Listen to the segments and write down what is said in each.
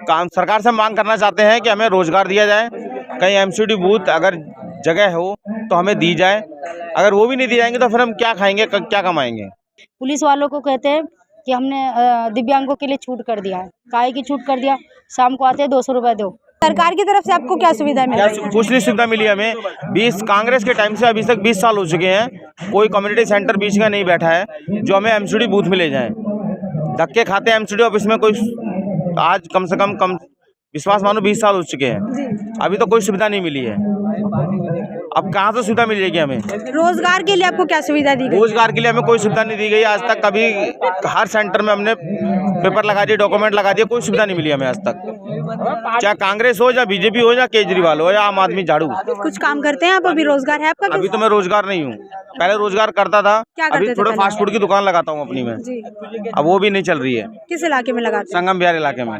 काम सरकार से मांग करना चाहते हैं कि हमें रोजगार दिया जाए, कहीं एमसीडी बूथ अगर जगह हो तो हमें दी जाए। अगर वो भी नहीं दी जाएंगे तो फिर हम क्या खाएंगे, क्या कमाएंगे। पुलिस वालों को कहते हैं कि हमने दिव्यांगों के लिए छूट कर दिया है। काहे की छूट कर दिया? शाम को आते हैं 200 रुपए दो। सरकार की तरफ से आपको क्या सुविधा मिल रही है? कुछ नहीं सुविधा मिली हमें। 20 कांग्रेस के टाइम से अभी तक 20 साल हो चुके हैं, कोई कम्युनिटी सेंटर बीच का नहीं बैठा है जो हमें एमसीडी बूथ में ले जाए। धक्के खाते हैं एमसीडी ऑफिस में। कोई आज कम से कम विश्वास मानो 20 साल हो चुके हैं, अभी तो कोई सुविधा नहीं मिली है। अब कहाँ से सुविधा मिल जाएगी हमें? रोजगार के लिए आपको क्या सुविधा दी गई? रोजगार के लिए हमें कोई सुविधा नहीं दी गई आज तक। कभी हर सेंटर में हमने पेपर लगा दिए, डॉक्यूमेंट लगा दिए, कोई सुविधा नहीं मिली हमें आज तक। चाहे कांग्रेस हो या बीजेपी हो या केजरीवाल हो या आम आदमी झाड़ू। कुछ काम करते हैं आप? अभी रोजगार है आपका? अभी तो मैं रोजगार नहीं हूँ, पहले रोजगार करता था। अभी थोड़ा फास्ट फूड की दुकान लगाता हूँ अपनी में जी। अब वो भी नहीं चल रही है। किस इलाके में लगाते हैं? संगम बिहार इलाके में।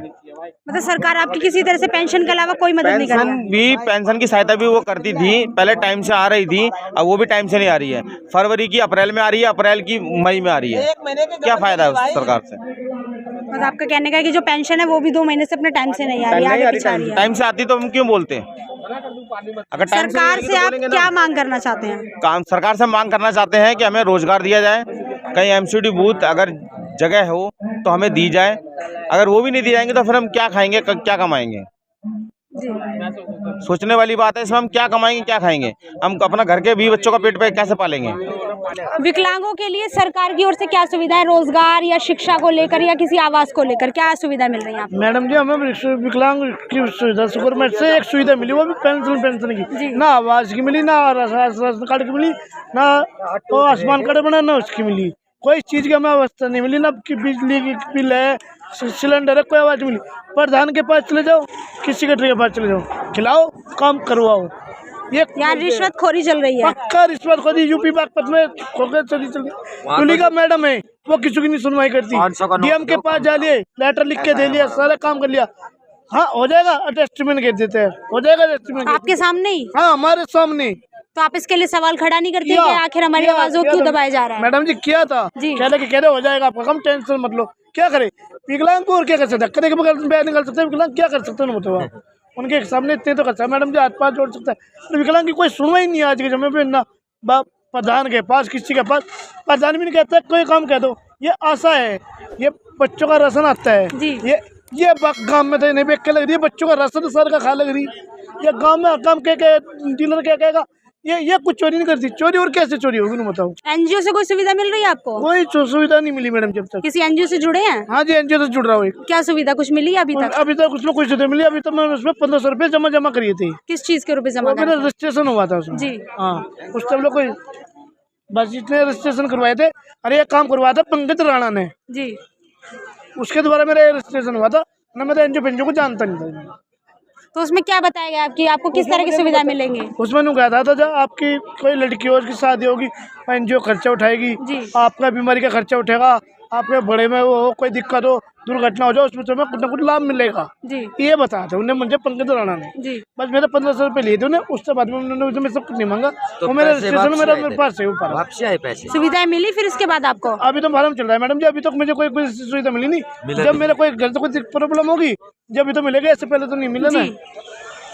मतलब सरकार आपकी किसी तरह से पेंशन के अलावा कोई मदद नहीं कर रही है? पेंशन की सहायता भी वो करती थी पहले, टाइम से आ रही थी, अब वो भी टाइम से नहीं आ रही है। फरवरी की अप्रैल में आ रही है, अप्रैल की मई में आ रही है। क्या फायदा है उस सरकार से? मतलब आपका कहने का है कि जो पेंशन है वो भी 2 महीने से अपने टाइम से नहीं आ रही है। टाइम से आती तो हम क्यों बोलते? अगर सरकार से आप क्या मांग करना चाहते हैं? सरकार से मांग करना चाहते हैं कि हमें रोजगार दिया जाए, कहीं एमसीडी बूथ अगर जगह हो तो हमें दी जाए। अगर वो भी नहीं दी जाएंगे तो फिर हम क्या खाएंगे, क्या कमाएंगे। सोचने वाली बात है इसमें। हम क्या कमाएंगे, क्या खाएंगे? हम अपना घर के 20 बच्चों का पेट पे कैसे पालेंगे? विकलांगों के लिए सरकार की ओर से क्या सुविधा है? रोजगार या शिक्षा को लेकर या किसी आवास को लेकर क्या सुविधा मिल रही है आपको? मैडम जी, हमें विकलांग की सुविधा गवर्नमेंट से एक सुविधा मिली, वो भी पेंशन की। ना आवास की मिली, ना राशन कार्ड की मिली, ना तो आयुष्मान कार्ड बना, ना उसकी मिली। कोई चीज़ की हमें अवस्था नहीं मिली, ना कि बिजली की बिल है, सिलेंडर है, कोई आवाज़ मिली। प्रधान के पास चले जाओ, किसी सेक्रेटरी के पास चले जाओ, खिलाओ, काम करवाओ। ये यहाँ रिश्वतखोरी चल रही है। पक्का रिश्वतखोरी यूपी बागपत में खोकर चली तुलिका मैडम है, वो किसी की नहीं सुनवाई करती। डीएम के पास जा लिए, लेटर लिख के दे लिया, सारा काम कर लिया। हाँ हो जाएगा, अटेस्टमेंट कह देते हैं, हो जाएगा अटेस्टमेंट आपके सामने ही? हाँ हमारे सामने। तो आप इसके लिए सवाल खड़ा नहीं करते कि आखिर हमारी आवाज़ों क्यों दबाया जा रहा है? मैडम जी किया था, कह रहे हो जाएगा आपका, कम टेंशन मत लो। क्या करे विकलांग को, और क्या कर सकते हैं? धक्के बगैर निकल सकते हैं विकलांग, क्या कर सकते हैं? बताओ, उनके सामने इतने तो कर सकते हैं। मैडम जी हाथ पास जोड़ सकता है, तो विकलांग की कोई सुनवाई नहीं है आज के समय पे। ना प्रधान के पास, किसी के पास प्रधान भी नहीं कहता कोई काम कह दो। ये आशा है, ये बच्चों का राशन आता है, ये गाँव में तो नहीं बेच के लग रही है, बच्चों का राशन सर का खा लग रही। ये गाँव में काम के डीलर क्या कहेगा? ये कुछ चोरी नहीं करती। चोरी और कैसे चोरी होगी ना बताओ? एनजीओ से कोई सुविधा मिल रही है आपको? कोई सुविधा नहीं मिली मैडम जब तक। किसी एनजीओ से जुड़े हैं? हाँ जी, एनजीओ से जुड़ रहा हूँ। क्या सुविधा कुछ मिली है अभी तक? अभी तक कुछ सुविधा मिली। अभी तो मैं उसमें 1500 रुपये जमा करिए थे। किस चीज के रुपए जमा? मेरा रजिस्ट्रेशन हुआ था उसमें जी। हाँ उस टाइम लोग कोई बस इतने रजिस्ट्रेशन करवाए थे। अरे एक काम करवाया था पंकज राणा ने जी, उसके द्वारा मेरा रजिस्ट्रेशन हुआ था ना। मैं तो एनजीओ को जानता नहीं था। तो उसमें क्या बताया गया आपकी आपको किस तरह की सुविधा मिलेंगी? उसमें नु कहता था जब आपकी कोई लड़की हो, उसकी शादी होगी, एनजीओ खर्चा उठाएगी, आपका बीमारी का खर्चा उठेगा, आपके बड़े में वो कोई दिक्कत हो, दुर्घटना हो जाए, उसमें तुम्हें कुछ न कुछ लाभ मिलेगा जी। ये बताया था उन्हें, मुझे पंकज राणा ने जी। बस मेरे 1500 रुपये लिए थे उन्हें। उसके बाद में उन्होंने सब कुछ नहीं मांगा। तो मेरे रजिस्ट्रेशन मेरे पास है ऊपर वापसी आए पैसे। सुविधाएं मिली फिर इसके बाद आपको? अभी तो फॉर्म चल रहा है मैडम जी, अभी तक मुझे कोई सुविधा मिली नहीं। जब मेरे कोई घर से कोई प्रॉब्लम होगी जब तो मिलेगा, इससे पहले तो नहीं मिला ना।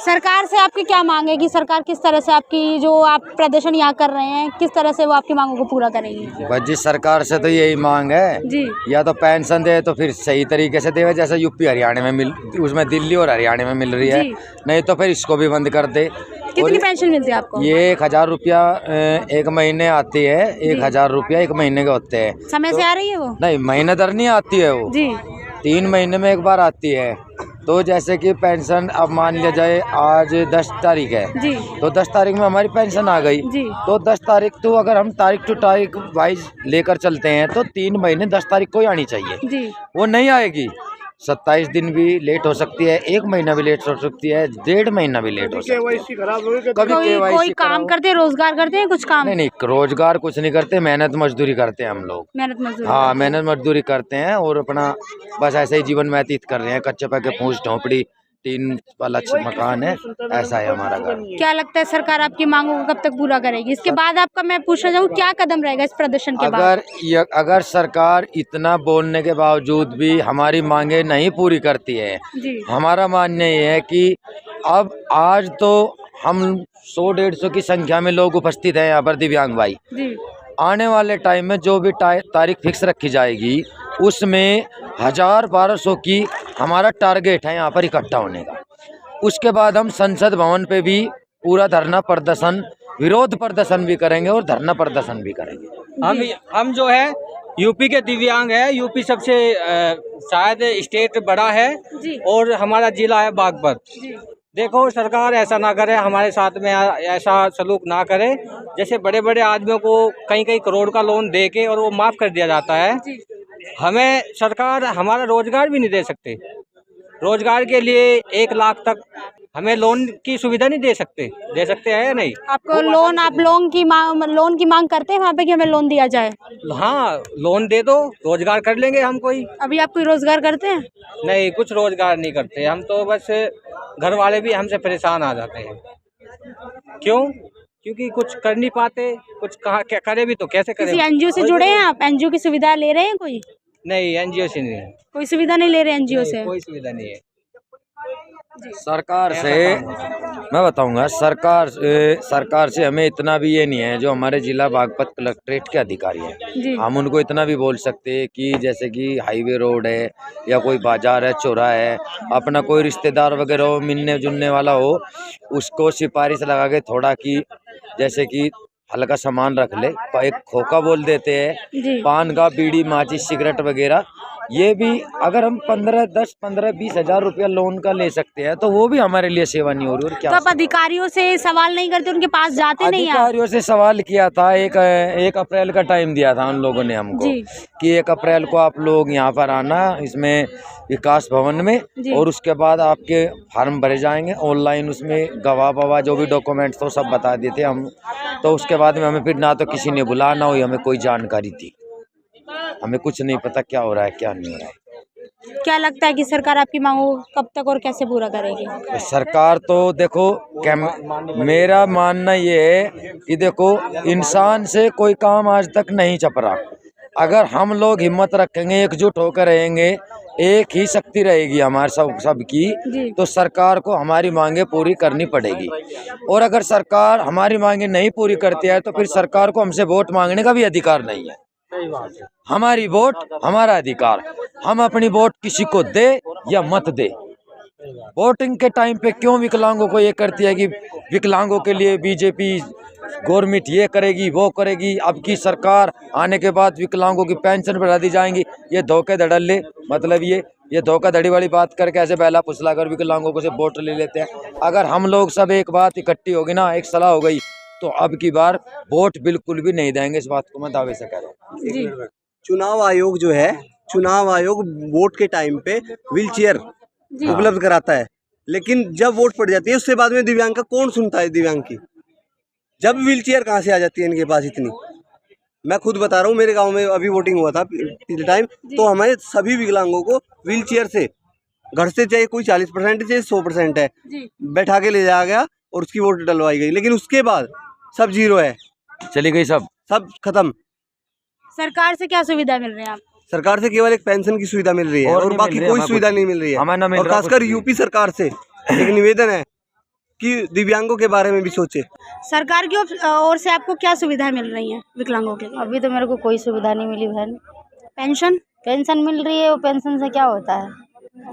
सरकार से आपकी क्या मांग है कि सरकार किस तरह से आपकी जो आप प्रदर्शन यहाँ कर रहे हैं, किस तरह से वो आपकी मांगों को पूरा करेगी? बस जी सरकार से तो यही मांग है जी, या तो पेंशन दे तो फिर सही तरीके से दे, जैसे यूपी हरियाणा में उसमें दिल्ली और हरियाणा में मिल रही है, नहीं तो फिर इसको भी बंद कर दे। कितनी पेंशन मिलती है आपको? ये 1000 रुपया एक महीने आती है। 1000 रुपया एक महीने के होते हैं। समय से आ रही है वो? नहीं, महीने दर नहीं आती है वो जी, 3 महीने में एक बार आती है। तो जैसे कि पेंशन अब मान लिया जाए आज 10 तारीख है जी, तो 10 तारीख में हमारी पेंशन आ गई जी। तो 10 तारीख तो अगर हम तारीख टू तारीख वाइज लेकर चलते हैं तो 3 महीने 10 तारीख को ही आनी चाहिए जी। वो नहीं आएगी, 27 दिन भी लेट हो सकती है, 1 महीना भी लेट हो सकती है, 1.5 महीना भी लेट हो सकती है। कभी कोई काम करते हैं, रोजगार करते हैं कुछ काम? नहीं, रोजगार कुछ नहीं करते, मेहनत मजदूरी करते हैं हम लोग। मेहनत मजदूरी? हाँ, मेहनत मजदूरी करते हैं और अपना बस ऐसे ही जीवन व्यतीत कर रहे हैं। कच्चे पक्के फूस झोंपड़ी टीन वाला मकान है, ऐसा है हमारा घर। क्या लगता है सरकार आपकी मांगों को कब तक पूरा करेगी? इसके बाद आपका मैं पूछना चाहूँ क्या कदम रहेगा इस प्रदर्शन के बाद? अगर सरकार इतना बोलने के बावजूद भी हमारी मांगे नहीं पूरी करती है, हमारा मानना ये है कि अब आज तो हम 100-150 की संख्या में लोग उपस्थित हैं यहाँ पर दिव्यांग भाई। आने वाले टाइम में जो भी तारीख फिक्स रखी जाएगी उसमें 1000-1200 की हमारा टारगेट है यहाँ पर इकट्ठा होने का। उसके बाद हम संसद भवन पे भी पूरा धरना प्रदर्शन, विरोध प्रदर्शन भी करेंगे और धरना प्रदर्शन भी करेंगे। हम जो है यूपी के दिव्यांग है। यूपी सबसे शायद स्टेट बड़ा है और हमारा जिला है बागपत। देखो सरकार ऐसा ना करे, हमारे साथ में ऐसा सलूक ना करे। जैसे बड़े बड़े आदमियों को कई करोड़ का लोन दे के और वो माफ़ कर दिया जाता है, हमें सरकार हमारा रोजगार भी नहीं दे सकते। रोजगार के लिए 1 लाख तक हमें लोन की सुविधा नहीं दे सकते हैं या नहीं? आपको लोन, आप लोन की मांग करते हैं वहाँ पे कि हमें लोन दिया जाए? हाँ, लोन दे दो, रोजगार कर लेंगे हम कोई। अभी आप कोई रोजगार करते हैं? नहीं, कुछ रोजगार नहीं करते हम तो, बस घर वाले भी हमसे परेशान आ जाते हैं। क्यों? क्योंकि कुछ कर नहीं पाते, कुछ कहाँ क्या करे भी तो कैसे करें? किसी एनजीओ से जुड़े हैं आप? एनजीओ की सुविधा ले रहे हैं कोई? नहीं, एनजीओ से नहीं, कोई सुविधा नहीं ले रहे एनजीओ से? कोई सुविधा नहीं है। सरकार से मैं बताऊंगा, सरकार से हमें इतना भी ये नहीं है, जो हमारे जिला बागपत कलेक्ट्रेट के अधिकारी हैं, हम उनको इतना भी बोल सकते हैं कि जैसे कि हाईवे रोड है या कोई बाजार है, चौराहा है, अपना कोई रिश्तेदार वगैरह हो, मिलने जुलने वाला हो, उसको सिफारिश लगा के थोड़ा कि जैसे कि हल्का सामान रख ले, एक खोखा बोल देते हैं, पान का, बीड़ी, माचिस, सिगरेट वगैरह, ये भी अगर हम 10-15-20 हज़ार रुपया लोन का ले सकते हैं तो वो भी हमारे लिए सेवा नहीं हो रही। और क्या तो आप अधिकारियों से सवाल नहीं करते, उनके पास जाते नहीं? अधिकारियों से सवाल किया था, 1 अप्रैल का टाइम दिया था उन लोगों ने हमको कि 1 अप्रैल को आप लोग यहाँ पर आना, इसमें विकास भवन में, और उसके बाद आपके फार्म भरे जाएंगे ऑनलाइन, उसमें गवाह जो भी डॉक्यूमेंट्स तो सब बता देते हम। तो उसके बाद में हमें फिर ना तो किसी ने बुलाया, ना हमें कोई जानकारी थी, हमें कुछ नहीं पता क्या हो रहा है क्या नहीं हो रहा है। क्या लगता है कि सरकार आपकी मांगों को कब तक और कैसे पूरा करेगी? सरकार तो देखो, मेरा मानना ये है कि देखो, इंसान से कोई काम आज तक नहीं छप रहा। अगर हम लोग हिम्मत रखेंगे, एकजुट होकर रहेंगे, एक ही शक्ति रहेगी हमारे सबकी, तो सरकार को हमारी मांगे पूरी करनी पड़ेगी। और अगर सरकार हमारी मांगे नहीं पूरी करती है तो फिर सरकार को हमसे वोट मांगने का भी अधिकार नहीं है। हमारी वोट हमारा अधिकार, हम अपनी वोट किसी को दे या मत दे। वोटिंग के टाइम पे क्यों विकलांगों को ये करती है कि विकलांगों के लिए बीजेपी गवर्नमेंट ये करेगी वो करेगी, अब की सरकार आने के बाद विकलांगों की पेंशन बढ़ा दी जाएंगी, ये धोखेधड़ी, मतलब ये धोखाधड़ी वाली बात करके ऐसे बहला फुसला कर विकलांगों को से वोट ले लेते हैं। अगर हम लोग सब एक बात इकट्ठी होगी ना, एक सलाह हो गई, तो अब की बार वोट बिल्कुल भी नहीं देंगे, इस बात को मैं दावे से कह रहा हूँ। चुनाव आयोग जो है, चुनाव आयोग वोट के टाइम पे व्हीलचेयर उपलब्ध कराता है, लेकिन जब वोट पड़ जाती है उससे बाद में दिव्यांग का कौन सुनता है? दिव्यांग की जब व्हीलचेयर कहाँ से आ जाती है इनके पास इतनी? मैं खुद बता रहा हूँ, मेरे गांव में अभी वोटिंग हुआ था पिछले टाइम, तो हमारे सभी विकलांगों को व्हीलचेयर से घर से चाहे कोई 40% चाहे 100% है, बैठा के ले जाया गया और उसकी वोट डलवाई गई, लेकिन उसके बाद सब जीरो है, चली गई, सब खत्म। सरकार से क्या सुविधा मिल रही है आप? सरकार से केवल एक पेंशन की सुविधा मिल रही है और बाकी कोई सुविधा नहीं मिल रही है। और खासकर यूपी सरकार से एक निवेदन है कि दिव्यांगों के बारे में भी सोचे। सरकार की ओर से आपको क्या सुविधाएं मिल रही हैं विकलांगों के? अभी तो मेरे को कोई सुविधा नहीं मिली बहन। पेंशन मिल रही है, वो पेंशन से क्या होता है?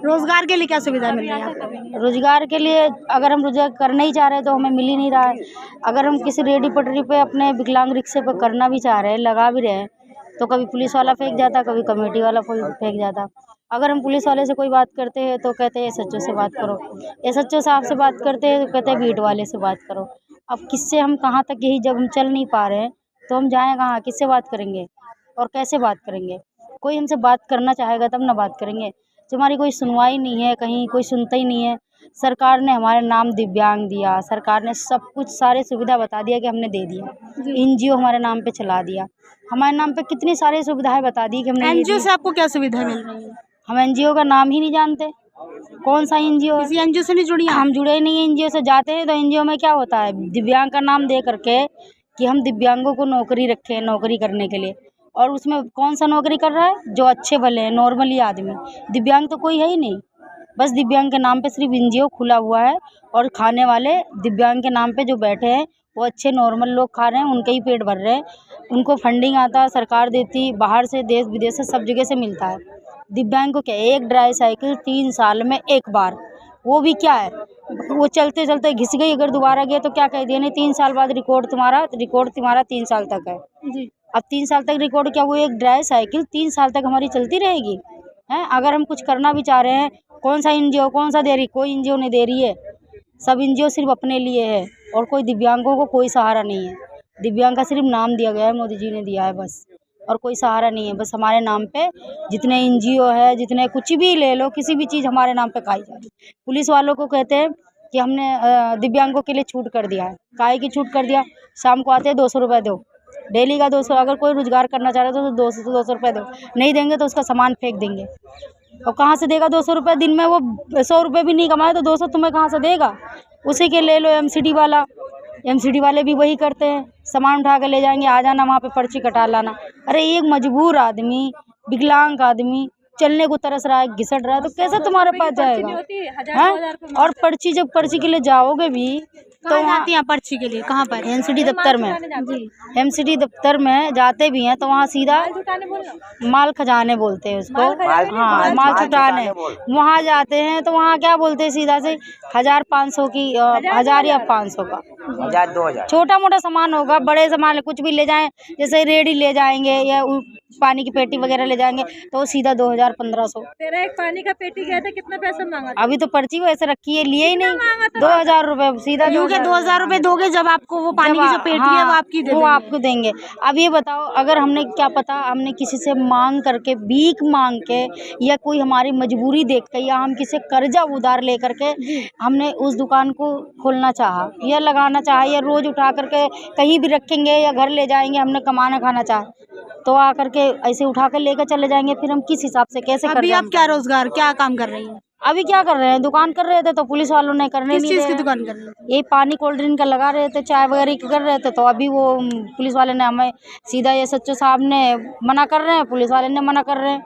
रोजगार के लिए क्या सुविधा मिल रही है आपको? रोजगार के लिए अगर हम रोजगार करना ही चाह रहे हैं तो हमें मिल ही नहीं रहा है। अगर हम किसी रेडी पटरी पे अपने विकलांग रिक्शे पर करना भी चाह रहे हैं, लगा भी रहे हैं, तो कभी पुलिस वाला फेंक जाता, कभी कमेटी वाला फेंक जाता। अगर हम पुलिस वाले से कोई बात करते हैं तो कहते हैं एसएचओ से बात करो, एसएचओ साहब से बात करते हैं तो कहते हैं बीट वाले से बात करो। अब किससे हम कहाँ तक, यही जब हम चल नहीं पा रहे हैं तो हम जाएँ कहाँ, किससे बात करेंगे और कैसे बात करेंगे? कोई हमसे बात करना चाहेगा तब ना बात करेंगे। जो हमारी कोई सुनवाई नहीं है, कहीं कोई सुनता ही नहीं है। सरकार ने हमारे नाम दिव्यांग दिया, सरकार ने सब कुछ सारे सुविधा बता दिया कि हमने दे दिया। एनजीओ हमारे नाम पे चला दिया, हमारे नाम पे कितनी सारी सुविधाएं बता दी कि हमने। एनजीओ से आपको क्या सुविधा मिल रही है? हम एनजीओ का नाम ही नहीं जानते। कौन सा एनजीओ है? किसी एनजीओ से नहीं जुड़ी हैं? हम जुड़े ही नहीं एनजीओ से। जाते हैं तो एनजीओ में क्या होता है, दिव्यांग का नाम दे करके कि हम दिव्यांगों को नौकरी रखें, नौकरी करने के लिए, और उसमें कौन सा नौकरी कर रहा है? जो अच्छे भले हैं, नॉर्मली आदमी। दिव्यांग तो कोई है ही नहीं, बस दिव्यांग के नाम पे सिर्फ एनजीओ खुला हुआ है, और खाने वाले दिव्यांग के नाम पे जो बैठे हैं वो अच्छे नॉर्मल लोग खा रहे हैं, उनके ही पेट भर रहे हैं। उनको फंडिंग आता है, सरकार देती, बाहर से देश विदेश से सब जगह से मिलता है। दिव्यांग को क्या, एक ड्राई साइकिल 3 साल में एक बार, वो भी क्या है, वो चलते चलते घिस गई, अगर दोबारा गया तो क्या कह दिया, नहीं 3 साल बाद रिकॉर्ड तुम्हारा 3 साल तक है जी। अब 3 साल तक रिकॉर्ड क्या, वो एक ड्राई साइकिल 3 साल तक हमारी चलती रहेगी हैं? अगर हम कुछ करना भी चाह रहे हैं, कौन सा एनजीओ कौन सा दे रही? कोई एनजीओ नहीं दे रही है, सब एनजीओ सिर्फ अपने लिए है, और कोई दिव्यांगों को कोई सहारा नहीं है। दिव्यांग का सिर्फ नाम दिया गया है, मोदी जी ने दिया है बस, और कोई सहारा नहीं है। बस हमारे नाम पे जितने एनजीओ है, जितने कुछ भी ले लो, किसी भी चीज़ हमारे नाम पे खाई जा रही है। पुलिस वालों को कहते हैं कि हमने दिव्यांगों के लिए छूट कर दिया है। काहे की छूट कर दिया? शाम को आते हैं 200 रुपये दो, डेली का 200। अगर कोई रोजगार करना चाह रहा है तो 200 रुपये दो, नहीं देंगे तो उसका सामान फेंक देंगे। और कहाँ से देगा 200 रुपये? दिन में वो 100 रुपये भी नहीं कमाए तो 200 तुम्हें कहाँ से देगा? उसी के ले लो एमसीडी वाला, एमसीडी वाले भी वही करते हैं, सामान उठा कर ले जाएंगे, आ जाना वहाँ पे पर्ची कटा लाना। अरे एक मजबूर आदमी, विकलांग आदमी चलने को तरस रहा है, घिसट रहा है, तो कैसे तुम्हारे पास जाएगा? हैं? और पर्ची, जब पर्ची के लिए जाओगे भी तो कहाँ जाती हैं पर्ची के लिए? कहाँ पर? एमसीडी दफ्तर में, एमसीडी दफ्तर में जाते भी हैं तो वहाँ सीधा माल खजाने बोलते हैं उसको, हाँ माल छुटाने। वहाँ जाते हैं तो वहाँ क्या बोलते हैं सीधा से 1000-500 की, 1000 या 500 का, 2000 छोटा मोटा सामान होगा। बड़े सामान कुछ भी ले जाएं, जैसे रेडी ले जाएंगे या पानी की पेटी वगैरह ले जाएंगे तो सीधा 2000-1500। तेरा एक पानी का पेटी गया था, कितना पैसा मांगा? अभी तो पर्ची वैसे रखी है, लिए ही नहीं, 2000 रुपये सीधा। 2000 रुपये दोगे जब आपको वो पानी की जो पेटी है वो आपकी दे वो देंगे। आपको देंगे। अब ये बताओ, अगर हमने क्या पता, हमने किसी से मांग करके, भीख मांग के, या कोई हमारी मजबूरी देख के, या हम किसी कर्जा उधार ले करके हमने उस दुकान को खोलना चाहा या लगाना चाहा, या रोज उठा करके कहीं भी रखेंगे या घर ले जाएंगे, हमने कमाना खाना चाहा तो आकर के ऐसे उठा कर लेकर चले जाएंगे, फिर हम किस हिसाब से कैसे कर? अभी आप क्या रोजगार, क्या काम कर रही हैं? अभी क्या कर रहे हैं? दुकान कर रहे थे तो पुलिस वालों ने करने किस नहीं चीज़ दिया। की दुकान कर रही हैं? ये पानी कोल्ड ड्रिंक का लगा रहे थे, चाय वगैरह की कर रहे थे, तो अभी वो पुलिस वाले ने हमें सीधा, ये सच्चो साहब ने मना कर रहे हैं, पुलिस वाले ने मना कर रहे हैं।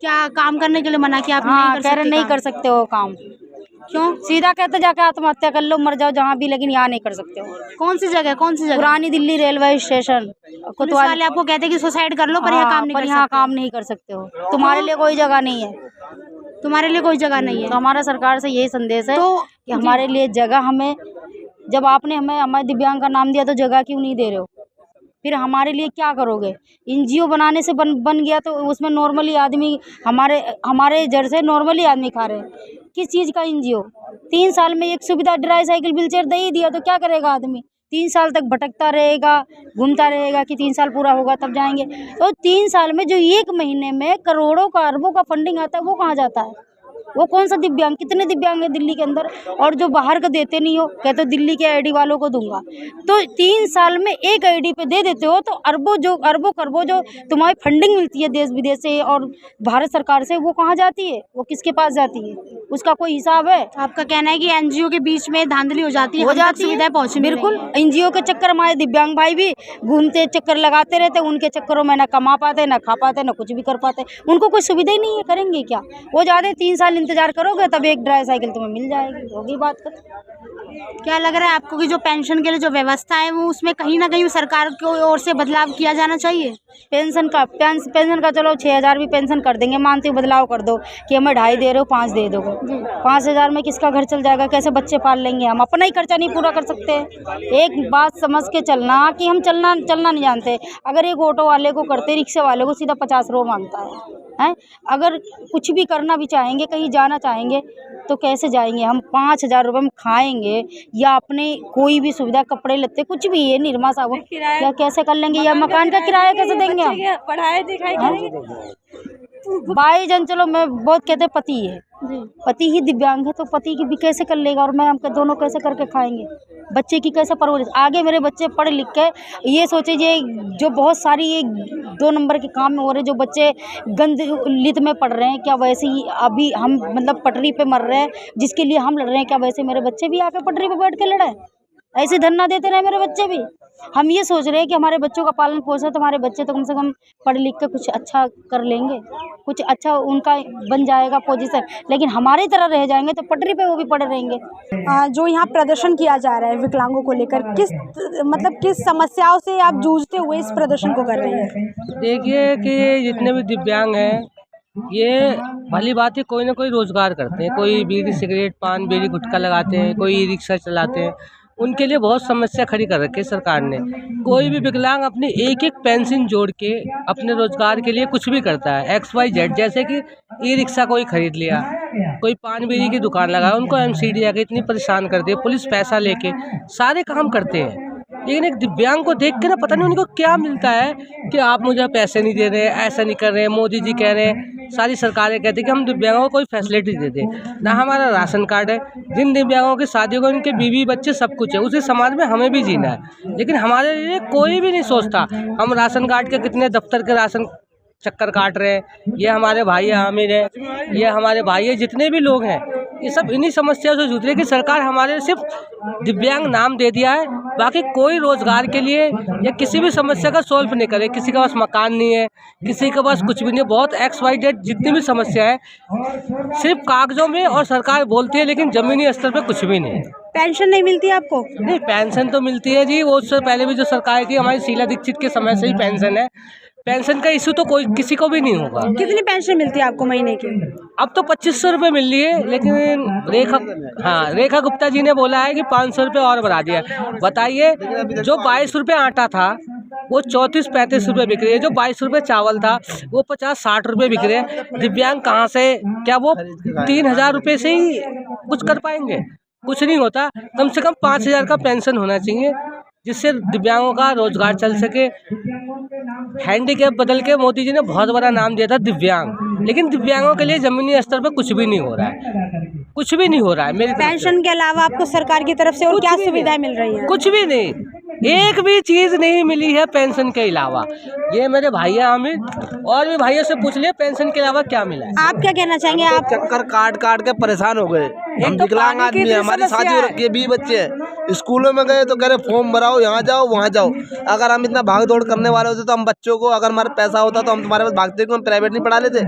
क्या काम करने के लिए मना किया? आप हाँ, कह रहे नहीं कर सकते हो काम। क्यों? सीधा कहते जाके आत्महत्या कर लो, मर जाओ जहाँ भी, लेकिन यहाँ नहीं कर सकते हो। कौन सी जगह? कौन सी जगह? पुरानी दिल्ली रेलवे स्टेशन पुलिस वाले आपको कहते हैं कि सुसाइड कर लो, पर यहाँ काम नहीं कर यहाँ सकते। काम नहीं कर सकते हो, तुम्हारे लिए कोई जगह नहीं है। तुम्हारे लिए कोई जगह नहीं है। तो हमारा सरकार से यही संदेश है तो कि हमारे लिए जगह, हमें जब आपने हमें हमारे दिव्यांग का नाम दिया तो जगह क्यों नहीं दे रहे हो? फिर हमारे लिए क्या करोगे? एनजीओ बनाने से बन गया तो उसमें नॉर्मली आदमी, हमारे जड़ से नॉर्मली आदमी खा रहे हैं। किस चीज़ का एनजीओ? 3 साल में एक सुविधा ड्राई साइकिल व्हीलचेयर दे ही दिया तो क्या करेगा आदमी? 3 साल तक भटकता रहेगा, घूमता रहेगा कि 3 साल पूरा होगा तब जाएंगे। तो 3 साल में जो 1 महीने में करोड़ों का, अरबों का फंडिंग आता है, वो कहाँ जाता है? वो कौन सा दिव्यांग? कितने दिव्यांग है दिल्ली के अंदर? और जो बाहर का देते नहीं हो, कहते हो दिल्ली के आईडी वालों को दूंगा। तो 3 साल में एक आईडी पे दे देते हो तो अरबों खरबों जो तुम्हारी फंडिंग मिलती है देश विदेश से और भारत सरकार से, वो कहाँ जाती है? वो किसके पास जाती है? उसका कोई हिसाब है? आपका कहना है कि एनजीओ के बीच में धांधली हो जाती है, हो जाती है, सुविधाएं पहुँचने में। बिल्कुल। एनजीओ के चक्कर हमारे दिव्यांग भाई भी घूमते, चक्कर लगाते रहते, उनके चक्करों में ना कमा पाते, ना खा पाते, ना कुछ भी कर पाते। उनको कोई सुविधा ही नहीं है, करेंगे क्या? वो ज़्यादा 3 साल इंतजार करोगे तब एक ड्राई साइकिल तुम्हें मिल जाएगी, होगी बात कर। क्या लग रहा है आपको कि जो पेंशन के लिए जो व्यवस्था है वो उसमें कहीं ना कहीं सरकार की ओर से बदलाव किया जाना चाहिए? पेंशन का चलो 6000 भी पेंशन कर देंगे, मानते हो, बदलाव कर दो कि हमें 2.5 दे रहे हो, 5 दे दोगे। 5000 में किसका घर चल जाएगा? कैसे बच्चे पाल लेंगे? हम अपना ही खर्चा नहीं पूरा कर सकते। एक बात समझ के चलना कि हम चलना नहीं जानते। अगर एक ऑटो वाले को करते, रिक्शे वाले को सीधा 50 रुपये मांगता है। अगर कुछ भी करना भी चाहेंगे, कहीं जाना चाहेंगे तो कैसे जाएंगे? हम 5000 रुपये में खाएंगे या अपने कोई भी सुविधा, कपड़े लत्ते कुछ भी है, निरमा साबुन, क्या कैसे कर लेंगे? या मकान का किराया कैसे देंगे हम? पढ़ाई लिखाई 22 जन, चलो मैं बहुत कहते पति है, पति ही दिव्यांग है तो पति की भी कैसे कर लेगा, और मैं हम दोनों कैसे करके खाएंगे, बच्चे की कैसे परवरिश। आगे मेरे बच्चे पढ़ लिख के ये सोचे जो बहुत सारी ये 2 नंबर के काम में हो रहे, जो बच्चे गंद लित में पढ़ रहे हैं, क्या वैसे ही अभी हम मतलब पटरी पे मर रहे हैं जिसके लिए हम लड़ रहे हैं, क्या वैसे मेरे बच्चे भी आके पटरी पे बैठ के लड़े? ऐसे धरना देते रहे मेरे बच्चे भी? हम ये सोच रहे हैं कि हमारे बच्चों का पालन पोषण, तो हमारे बच्चे तो कम से कम पढ़ लिख के कुछ अच्छा कर लेंगे, कुछ अच्छा उनका बन जाएगा पोजीशन, लेकिन हमारी तरह रह जाएंगे तो पटरी पे वो भी पड़े रहेंगे। जो यहाँ प्रदर्शन किया जा रहा है विकलांगों को लेकर, किस समस्याओं से आप जूझते हुए इस प्रदर्शन को कर रहे हैं? देखिए कि जितने भी दिव्यांग हैं, ये भली बात है, कोई ना कोई रोजगार करते हैं, कोई बीड़ी सिगरेट पान बीड़ी गुटखा लगाते हैं, कोई ई रिक्शा चलाते हैं, उनके लिए बहुत समस्या खड़ी कर रखी है सरकार ने। कोई भी विकलांग अपनी एक पेंशन जोड़ के अपने रोजगार के लिए कुछ भी करता है, XYZ, जैसे कि ई रिक्शा कोई खरीद लिया, कोई पान बीड़ी की दुकान लगाया, उनको MCD आके इतनी परेशान करती है, पुलिस पैसा लेके सारे काम करते हैं। लेकिन एक दिव्यांग को देख के ना पता नहीं उनको क्या मिलता है कि आप मुझे पैसे नहीं दे रहे, ऐसा नहीं कर रहे, मोदी जी कह रहे हैं, सारी सरकारें कहती हैं कि हम दिव्यांगों को कोई फैसिलिटी देते हैं ना, हमारा राशन कार्ड है, जिन दिव्यांगों की शादी को उनके बीवी बच्चे सब कुछ है, उसी समाज में हमें भी जीना है, लेकिन हमारे लिए कोई भी नहीं सोचता। हम राशन कार्ड के कितने दफ्तर के राशन चक्कर काट रहे हैं, ये हमारे भाई आमिर है, ये हमारे भाई है, जितने भी लोग हैं ये सब इन्हीं समस्याओं से जूझ रहे हैं कि सरकार हमारे सिर्फ दिव्यांग नाम दे दिया है, बाकी कोई रोजगार के लिए या किसी भी समस्या का सॉल्व नहीं करे। किसी के पास मकान नहीं है, किसी के पास कुछ भी नहीं है, बहुत XYZ जितनी भी समस्या है सिर्फ कागजों में, और सरकार बोलती है लेकिन जमीनी स्तर पे कुछ भी नहीं है। पेंशन नहीं मिलती आपको? नहीं, पेंशन तो मिलती है जी, वो उससे पहले भी जो सरकार थी हमारी शीला दीक्षित के समय से ही पेंशन है। पेंशन का इशू तो कोई किसी को भी नहीं होगा। कितनी पेंशन मिलती है आपको महीने की? अब तो 2500 रुपये मिल रही है, लेकिन रेखा गुप्ता जी ने बोला है कि 500 रुपये और बढ़ा दिया। बताइए, जो 22 रुपये आटा था वो 34-35 रुपये बिक रही है, जो 22 रुपये चावल था वो 50-60 रुपये बिक रहे हैं। दिव्यांग कहाँ से, क्या वो 3000 रुपये से ही कुछ कर पाएंगे? कुछ नहीं होता। कम से कम 5000 का पेंशन होना चाहिए जिससे दिव्यांगों का रोजगार चल सके। हैंडीकैप बदल के मोदी जी ने बहुत बड़ा नाम दिया था दिव्यांग, लेकिन दिव्यांगों के लिए जमीनी स्तर पर कुछ भी नहीं हो रहा है, कुछ भी नहीं हो रहा है। मेरी पेंशन के अलावा आपको सरकार की तरफ से और क्या सुविधाएं मिल रही हैं? कुछ भी नहीं, एक भी चीज नहीं मिली है पेंशन के अलावा। ये मेरे भाई आमिर और भी भाइयों से पूछ लिया पेंशन के अलावा क्या मिला है। आप क्या कहना चाहेंगे? आप चक्कर काट काट के परेशान हो गए। हम विकलांग आदमी है, हमारी शादी हो रखी है, 20 बच्चे हैं। स्कूलों में गए तो कह रहे फॉर्म भराओ, यहाँ जाओ वहाँ जाओ। अगर हम इतना भाग दौड़ करने वाले होते तो हम बच्चों को, अगर हमारे पैसा होता तो हम तुम्हारे पास भागते क्यों? हम प्राइवेट नहीं पढ़ा लेते?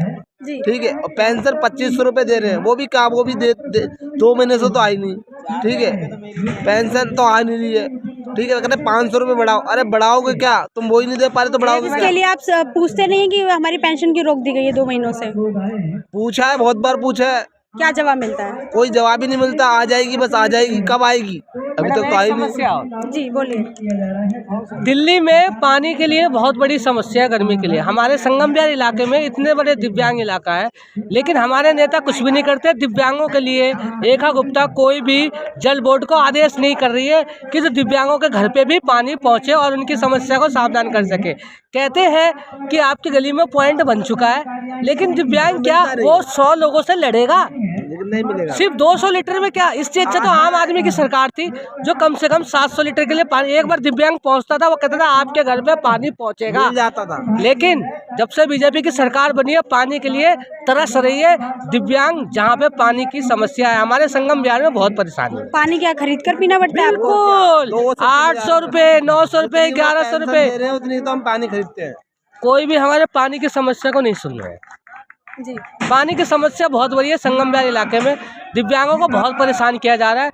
ठीक है। और पेंशन 2500 रुपये दे रहे हैं, वो भी कहाँ, वो भी 2 महीने से तो आई नहीं। ठीक है, पेंशन तो आ नहीं रही है। ठीक है, कहते 500 रुपये बढ़ाओ। अरे बढ़ाओगे क्या? तुम वो ही नहीं दे पा रहे तो बढ़ाओगे क्या? इसके लिए आप पूछते नहीं है कि हमारी पेंशन की रोक दी गई है 2 महीनों से? पूछा है, बहुत बार पूछा है। क्या जवाब मिलता है? कोई जवाब ही नहीं मिलता। आ जाएगी, बस आ जाएगी। कब आएगी? अभी तक तो आई नहीं। जी बोलिए। दिल्ली में पानी के लिए बहुत बड़ी समस्या है, गर्मी के लिए। हमारे संगम बिहार इलाके में इतने बड़े दिव्यांग इलाका है, लेकिन हमारे नेता कुछ भी नहीं करते दिव्यांगों के लिए। रेखा गुप्ता कोई भी जल बोर्ड को आदेश नहीं कर रही है कि जो दिव्यांगों के घर पे भी पानी पहुंचे और उनकी समस्या को समाधान कर सके। कहते हैं कि आपकी गली में पॉइंट बन चुका है, लेकिन दिव्यांग क्या वो 100 लोगों से लड़ेगा? नहीं मिलेगा। सिर्फ 200 लीटर में क्या? इससे अच्छा तो आम आदमी की सरकार थी जो कम से कम 700 लीटर के लिए पानी, एक बार दिव्यांग पहुंचता था, वो कहता था आपके घर पे पानी पहुंचेगा, जाता था। लेकिन जब से बीजेपी की सरकार बनी है पानी के लिए तरस रही है दिव्यांग। जहाँ पे पानी की समस्या है, हमारे संगम बिहार में बहुत परेशानी है। पानी क्या खरीद कर पीना पड़ता है आपको? बिल्कुल, 800 रुपए, 900 रुपए, 1100 रुपए, उतनी तो हम पानी खरीदते हैं। कोई भी हमारे पानी की समस्या को नहीं सुन रहे हैं। जी, पानी की समस्या बहुत बड़ी है संगम बिहार इलाके में। दिव्यांगों को बहुत परेशान किया जा रहा है।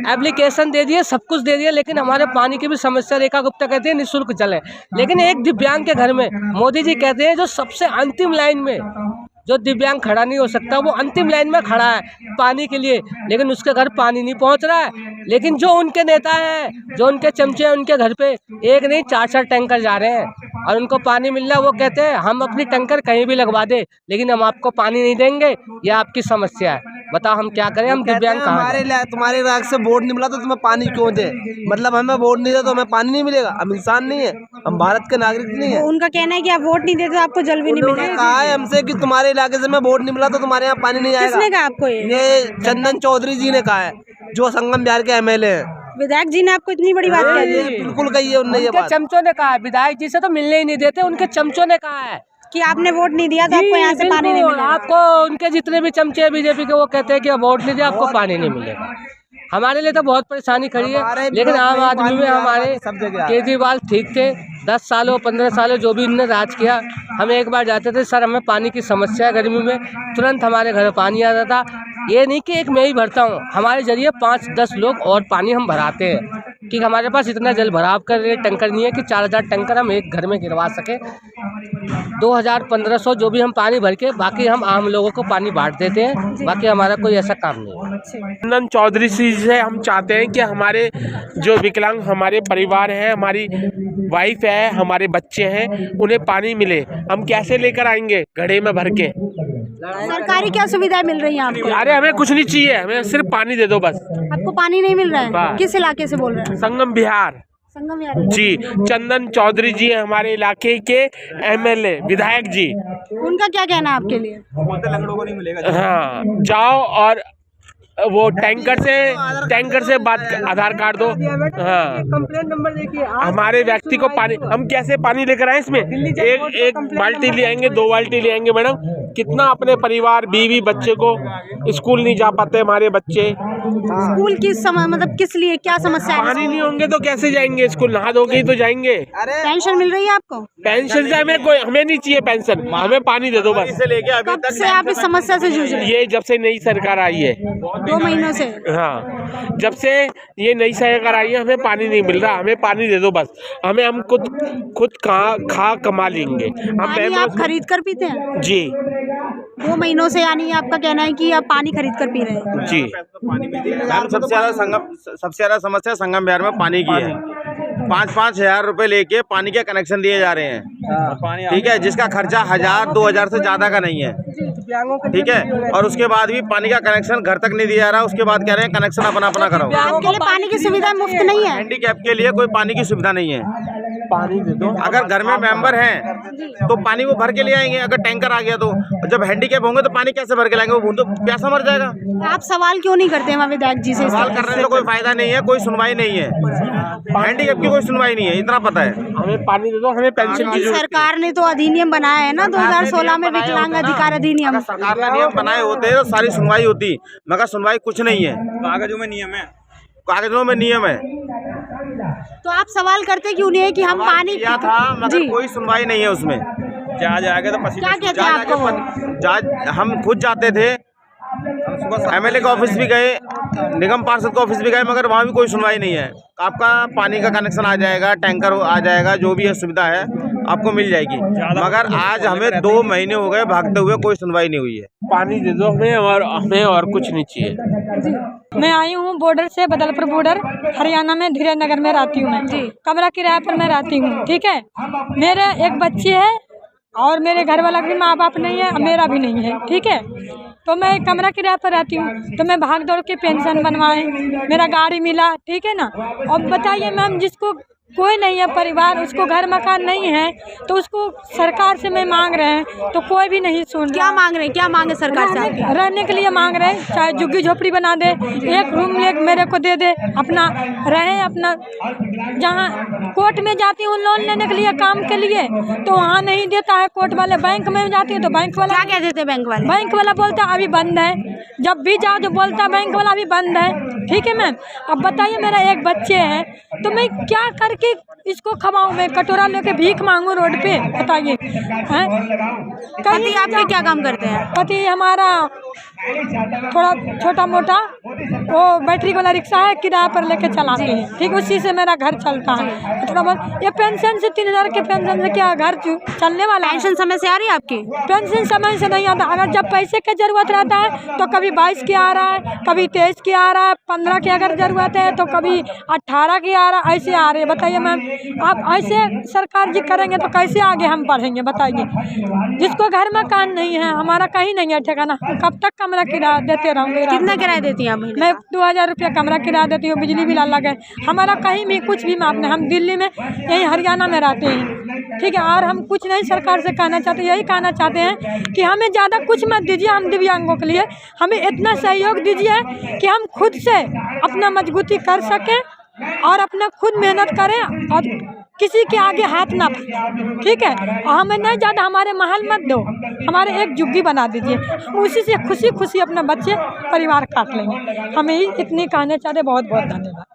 एप्लीकेशन दे दिए, सब कुछ दे दिया, लेकिन हमारे पानी की भी समस्या। रेखा गुप्ता कहते हैं निःशुल्क जल है, लेकिन एक दिव्यांग के घर में मोदी जी कहते हैं जो सबसे अंतिम लाइन में जो दिव्यांग खड़ा नहीं हो सकता, वो अंतिम लाइन में खड़ा है पानी के लिए, लेकिन उसके घर पानी नहीं पहुंच रहा है। लेकिन जो उनके नेता हैं, जो उनके चमचे हैं, उनके घर पे एक नहीं 4-4 टैंकर जा रहे हैं और उनको पानी मिल रहा है। वो कहते हैं हम अपनी टैंकर कहीं भी लगवा दे, लेकिन हम आपको पानी नहीं देंगे, ये आपकी समस्या है। बताओ हम क्या करें, हम दिव्यांग कहाँ जाएं? तुम्हारे इलाके से वोट नहीं मिला तो तुम्हें पानी क्यों दे? मतलब हमें वोट नहीं दे तो हमें पानी नहीं मिलेगा? हम इंसान नहीं है? हम भारत के नागरिक नहीं है? उनका कहना है कि आप वोट नहीं देते तो आपको जल भी नहीं उन्होंने मिलेगा। कहा है हमसे कि तुम्हारे इलाके से मैं वोट नहीं मिला तो तुम्हारे यहाँ पानी नहीं आएगा। किसने कहा आपको ये चंदन चौधरी जी ने कहा है, जो संगम बिहार के एमएलए हैं। विधायक जी ने आपको इतनी बड़ी बात कह दी? बिल्कुल कही है उनने ये उनके बात। चमचों ने कहा है, विधायक जी से तो मिलने ही नहीं देते, उनके चमचों ने कहा है कि आपने वोट नहीं दिया तो आपको यहाँ से पानी नहीं मिलेगा। आपको उनके जितने भी चमचे बीजेपी के वो कहते हैं कि वोट नहीं दिया आपको पानी नहीं मिलेगा। हमारे लिए तो बहुत परेशानी खड़ी है, लेकिन आम आदमी में हमारे केजरीवाल ठीक थे। 10 सालों 15 सालों जो भी इन्होंने राज किया, हम एक बार जाते थे सर हमें पानी की समस्या है गर्मी में, तुरंत हमारे घर पानी आता था। ये नहीं कि एक मैं ही भरता हूँ, हमारे जरिए 5-10 लोग और पानी हम भराते हैं कि हमारे पास इतना जल भराव कर रहे टैंकर नहीं है कि 4000 टैंकर हम एक घर में गिरवा सके। 2000-1500 जो भी हम पानी भर के बाकी हम आम लोगों को पानी बांट देते हैं, बाकी हमारा कोई ऐसा काम नहीं है। चंदन चौधरी जी से हम चाहते हैं कि हमारे जो विकलांग हमारे परिवार हैं, हमारी वाइफ है, हमारे बच्चे हैं, उन्हें पानी मिले। हम कैसे लेकर आएंगे घड़े में भर के? सरकारी क्या सुविधाएं मिल रही है आपको? अरे हमें कुछ नहीं चाहिए, हमें सिर्फ पानी दे दो बस। आपको पानी नहीं मिल रहा है? हाँ। किस इलाके से बोल रहे हैं? संगम बिहार संगम बिहार जी। चंदन चौधरी जी हैं हमारे इलाके के एमएलए विधायक जी। उनका क्या कहना है आपके लिए? हाँ, जाओ और वो टैंकर से बात आधार कार्ड दो। हाँ, कंप्लेंट नंबर देखिए। हमारे व्यक्ति को पानी, हम कैसे पानी लेकर आए? इसमें एक बाल्टी ले आएंगे, 2 बाल्टी ले आएंगे मैडम। कितना अपने परिवार बीवी बच्चे को, स्कूल नहीं जा पाते हमारे बच्चे। स्कूल किस समय मतलब किस लिए क्या समस्या है? पानी नहीं होंगे तो कैसे जाएंगे स्कूल? नहा धोके ही तो जाएंगे। पेंशन मिल रही है आपको? पेंशन से हमें नहीं चाहिए पेंशन, हमें पानी दे दो बस। कब से आप इस समस्या से जूझ रहे हैं? ये जब से नई सरकार आई है, 2 महीनों से। हाँ, जब से ये नई सरकार आई है हमें पानी नहीं मिल रहा। हमें पानी दे दो बस, हम खुद खा कमा लेंगे। हम पानी आप खरीद कर पीते हैं? जी 2 महीनों से, यानी आपका कहना है कि आप पानी खरीद कर पी रहे हैं? जी। मैम सबसे ज़्यादा समस्या संगम बिहार में पानी की है। 5-5 हज़ार रुपए लेके पानी के कनेक्शन दिए जा रहे हैं, ठीक है, जिसका खर्चा 1000-2000 से ज़्यादा का नहीं है, ठीक है। और उसके बाद भी पानी का कनेक्शन घर तक नहीं दिया जा रहा। उसके बाद कह रहे हैं कनेक्शन अपना कराओ। आपके लिए पानी की सुविधा मुफ्त नहीं है? हैंडीकैप के लिए कोई पानी की सुविधा नहीं है। पानी दे दो। अगर घर में मेंबर हैं तो पानी वो भर के ले आएंगे। अगर टैंकर आ गया तो, जब हैंडीकैप होंगे तो पानी कैसे भर के लाएंगे? वो तो प्यासा मर जाएगा। आप सवाल क्यों नहीं करते हैं विधायक जी से? सवाल करने से कोई फायदा नहीं है, कोई सुनवाई नहीं है। हैंडीकैप की कोई सुनवाई नहीं है, इतना पता है। हमें पानी दे दो, हमें पेंशन की सरकार ने तो अधिनियम बनाया है ना 2016 में, विकलांग अधिकार अधिनियम। सरकार ने नियम बनाए होते तो सारी सुनवाई होती, मगर सुनवाई कुछ नहीं है। कागजों में नियम है। तो आप सवाल करते क्यों नहीं है कि हम पानी किया था, मगर कोई सुनवाई नहीं है उसमें। जाएगा तो क्या कहते हैं आपको? हम खुद जाते थे, एमएलए का ऑफिस भी गए, निगम पार्षद का ऑफिस भी गए, मगर वहाँ भी कोई सुनवाई नहीं है। आपका पानी का कनेक्शन आ जाएगा, टैंकर आ जाएगा, जो भी है सुविधा है आपको मिल जाएगी। मगर आज हमें 2 महीने हो गए भागते हुए, कोई सुनवाई नहीं हुई है। पानी दे दो हमें और कुछ नहीं चाहिए। मैं आई हूँ बॉर्डर से, बदलपुर बॉर्डर, हरियाणा में धीरेन्द्र नगर में रहती हूँ मैं। कमरा किराए पर मैं रहती हूँ, ठीक है। मेरे एक बच्ची है और मेरे घर वाला भी माँ बाप नहीं है, मेरा भी नहीं है, ठीक है। तो मैं कमरा किराए पर रहती हूँ, तो मैं भाग दौड़ के पेंशन बनवाए, मेरा गाड़ी मिला, ठीक है ना। और बताइए मैम, जिसको कोई नहीं है परिवार, उसको घर मकान नहीं है, तो उसको सरकार से मैं मांग रहे हैं तो कोई भी नहीं सुन। क्या मांग रहे हैं? क्या मांगे सरकार से? रहने के लिए मांग रहे हैं, चाहे झुग्गी झोपड़ी बना दे, एक रूम मेरे को दे दे, अपना रहे, अपना जहाँ कोर्ट में जाती हूँ लोन लेने के लिए काम के लिए, तो वहाँ नहीं देता है कोर्ट वाले। बैंक में जाती हूँ तो बैंक वाला क्या कह देते? बैंक वाला बोलता अभी बंद है। जब भी जाओ तो बोलता बैंक वाला अभी बंद है, ठीक है मैम। अब बताइए, मेरा एक बच्चे है तो मैं क्या करके इसको खवाऊं? मैं कटोरा लेके भीख मांगू रोड पे? बताइए। पति आपके क्या काम करते हैं? पति हमारा थोड़ा छोटा मोटा वो बैटरी वाला रिक्शा है, किराए पर लेके चलाते हैं, ठीक, उसी से मेरा घर चलता है। थोड़ा बहुत ये पेंशन से 3000 के पेंशन से क्या घर चलने वाला? पेंशन समय से आ रही है आपकी? पेंशन समय से नहीं आता। अगर जब पैसे की जरूरत रहता है तो कभी 22 की आ रहा है, कभी 23 की आ रहा है, 15 की अगर जरूरत है तो कभी 18 की आ हमारा ऐसे आ रहे हैं। बताइए मैम, आप ऐसे सरकार जी करेंगे तो कैसे आगे हम बढ़ेंगे बताइए। जिसको घर मकान नहीं है, हमारा कहीं नहीं है ठिकाना, कब तक कमरा किराया देते रहूँगे। कितना किराया देती हैं आप? मैं 2000 रुपया कमरा किराया देती हूँ, बिजली बिल अलग है। हमारा कहीं भी कुछ भी माफ नहीं। हम दिल्ली में, यहीं हरियाणा में रहते हैं, ठीक है। और हम कुछ नहीं सरकार से कहना चाहते, यही कहना चाहते हैं कि हमें ज़्यादा कुछ मत दीजिए। हम दिव्यांगों के लिए हमें इतना सहयोग दीजिए कि हम खुद से अपना मजबूती कर सकें और अपना खुद मेहनत करें और किसी के आगे हाथ ना फैलाएं, ठीक है। और हमें नहीं ज़्यादा हमारे महल मत दो, हमारे एक झुग्गी बना दीजिए। हम उसी से खुशी खुशी अपना बच्चे परिवार काट लेंगे। हमें ही इतनी कहना चाहते। बहुत बहुत धन्यवाद।